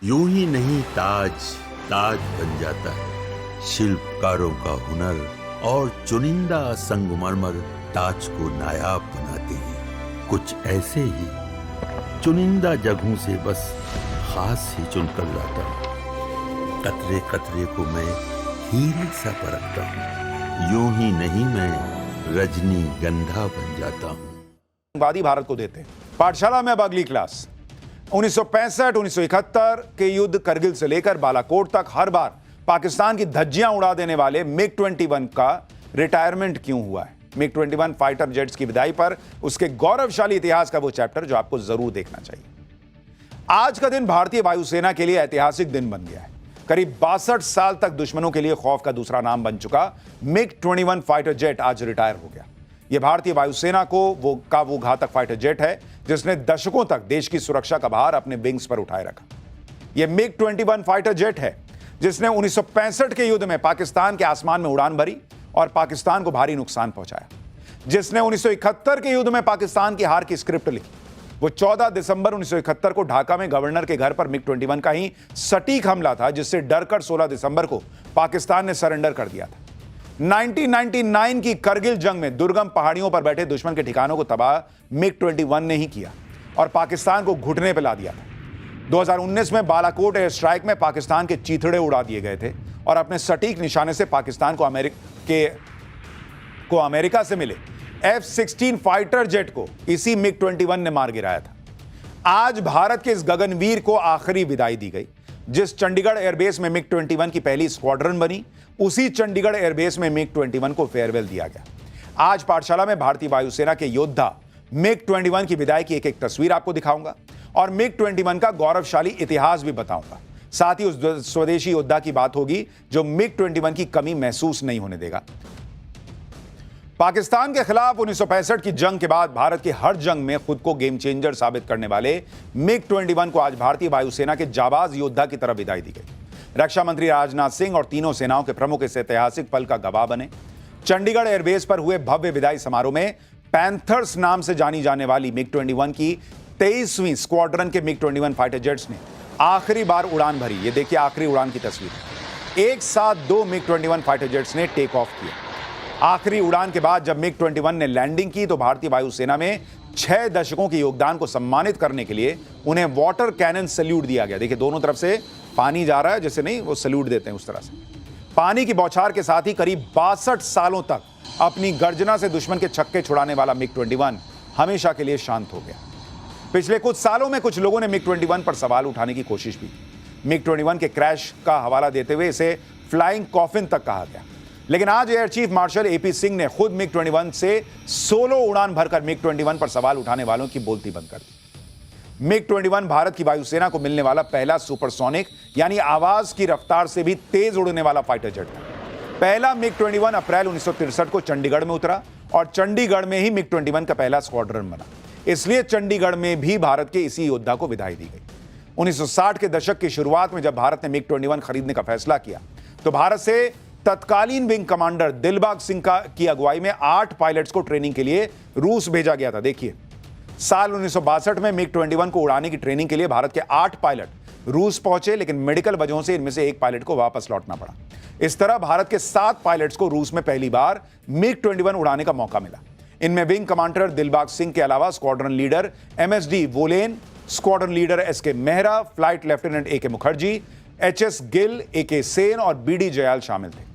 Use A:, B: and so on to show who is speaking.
A: यूं ही नहीं ताज ताज बन जाता है। शिल्पकारों का हुनर और चुनिंदा संगमरमर ताज को नायाब बनाते हैं। कुछ ऐसे ही चुनिंदा जगहों से बस खास ही चुनकर लाता हूँ। कतरे कतरे को मैं हीरे सा परखता हूँ। यूं ही नहीं मैं रजनीगंधा बन जाता हूँ।
B: वादी भारत को देते हैं। पाठशाला में अब अगली क्लास। 1965-1971 के युद्ध करगिल से लेकर बालाकोट तक हर बार पाकिस्तान की धज्जियां उड़ा देने वाले मिग-21 का रिटायरमेंट क्यों हुआ है? मिग-21 फाइटर जेट्स की विदाई पर उसके गौरवशाली इतिहास का वो चैप्टर जो आपको जरूर देखना चाहिए। आज का दिन भारतीय वायुसेना के लिए ऐतिहासिक दिन बन गया है। करीब 62 साल तक दुश्मनों के लिए खौफ का दूसरा नाम बन चुका मिग-21 फाइटर जेट आज रिटायर हो गया। यह भारतीय वायुसेना को वो घातक फाइटर जेट है जिसने दशकों तक देश की सुरक्षा का भार अपने विंग्स पर उठाए रखा। यह मिग-21 फाइटर जेट है जिसने 1965 के युद्ध में पाकिस्तान के आसमान में उड़ान भरी और पाकिस्तान को भारी नुकसान पहुंचाया, जिसने 1971 के युद्ध में पाकिस्तान की हार की स्क्रिप्ट लिखी। वो 14 दिसंबर 1971 को ढाका में गवर्नर के घर पर मिग-21 का ही सटीक हमला था, जिससे डरकर 16 दिसंबर को पाकिस्तान ने सरेंडर कर दिया था। 1999 की करगिल जंग में दुर्गम पहाड़ियों पर बैठे दुश्मन के ठिकानों को तबाह मिग-21 ने ही किया और पाकिस्तान को घुटने पर ला दिया था। 2019 में बालाकोट एयर स्ट्राइक में पाकिस्तान के चीथड़े उड़ा दिए गए थे और अपने सटीक निशाने से पाकिस्तान को अमेरिका से मिले F-16 फाइटर जेट को इसी मिग-21 ने मार गिराया था। आज भारत के इस गगनवीर को आखिरी विदाई दी गई। जिस चंडीगढ़ एयरबेस में मिग-21 की पहली स्क्वाड्रन बनी, उसी चंडीगढ़ एयरबेस में मिग-21 को फेयरवेल दिया गया। आज पाठशाला में भारतीय वायुसेना के योद्धा मिग-21 की विदाई की एक एक तस्वीर आपको दिखाऊंगा और मिग-21 का गौरवशाली इतिहास भी बताऊंगा। साथ ही उस स्वदेशी योद्धा की बात होगी जो मिग-21 की कमी महसूस नहीं होने देगा। पाकिस्तान के खिलाफ 1965 की जंग के बाद भारत की हर जंग में खुद को गेम चेंजर साबित करने वाले मिग-21 को आज भारतीय वायुसेना के जाबाज योद्धा की तरह विदाई दी गई। रक्षा मंत्री राजनाथ सिंह और तीनों सेनाओं के प्रमुख इस ऐतिहासिक पल का गवाह बने। चंडीगढ़ एयरबेस पर हुए भव्य विदाई समारोह में पैंथर्स नाम से जानी जाने वाली मिग-21 की 23वीं स्क्वाड्रन के मिग-21 फाइटर जेट्स ने आखिरी बार उड़ान भरी। ये देखिए आखिरी उड़ान की तस्वीर। एक साथ 2 मिग-21 फाइटर जेट्स ने टेक ऑफ किया। आखिरी उड़ान के बाद जब मिग-21 ने लैंडिंग की तो भारतीय वायुसेना में 6 दशकों के योगदान को सम्मानित करने के लिए उन्हें वाटर कैनन सैल्यूट दिया गया। देखिए दोनों तरफ से पानी जा रहा है, जैसे नहीं वो सैल्यूट देते हैं उस तरह से। पानी की बौछार के साथ ही करीब 62 सालों तक अपनी गर्जना से दुश्मन के छक्के छुड़ाने वाला मिग-21 हमेशा के लिए शांत हो गया। पिछले कुछ सालों में कुछ लोगों ने मिग-21 पर सवाल उठाने की कोशिश की। मिग-21 के क्रैश का हवाला देते हुए इसे फ्लाइंग कॉफिन तक कहा गया, लेकिन आज air chief marshal AP Singh ने खुद मिग-21 से सोलो उड़ान भरकर मिग-21 पर सवाल उठाने वालों की बोलती बंद कर दी। मिग-21 भारत की वायुसेना को मिलने वाला पहला सुपरसोनिक यानी आवाज की रफ्तार से भी तेज उड़ने वाला फाइटर जेट था। पहला मिग-21 अप्रैल 1963 को चंडीगढ़ में उतरा और चंडीगढ़ में ही मिग-21 का पहला स्क्वाड्रन बना। इसलिए चंडीगढ़ में भी भारत के इसी योद्धा को विदाई दी गई। 1960 के दशक की शुरुआत में जब भारत ने मिग-21 खरीदने का फैसला किया तो भारत से तत्कालीन विंग कमांडर दिलबाग सिंह की अगुवाई में 8 पायलट्स को ट्रेनिंग के लिए रूस भेजा गया था। देखिए साल 1962 में मिग-21 को उड़ाने की ट्रेनिंग के लिए भारत के 8 पायलट रूस पहुंचे, लेकिन मेडिकल वजहों से इनमें से एक पायलट को वापस लौटना पड़ा। इस तरह भारत के 7 पायलट्स को रूस में पहली बार मिग-21 उड़ाने का मौका मिला। इनमें विंग कमांडर दिलबाग सिंह के अलावा squadron leader MSD woollen, squadron leader SK Mehra, flight lieutenant AK Mukherjee, HS Gill, AK Sen और BD जयाल शामिल थे।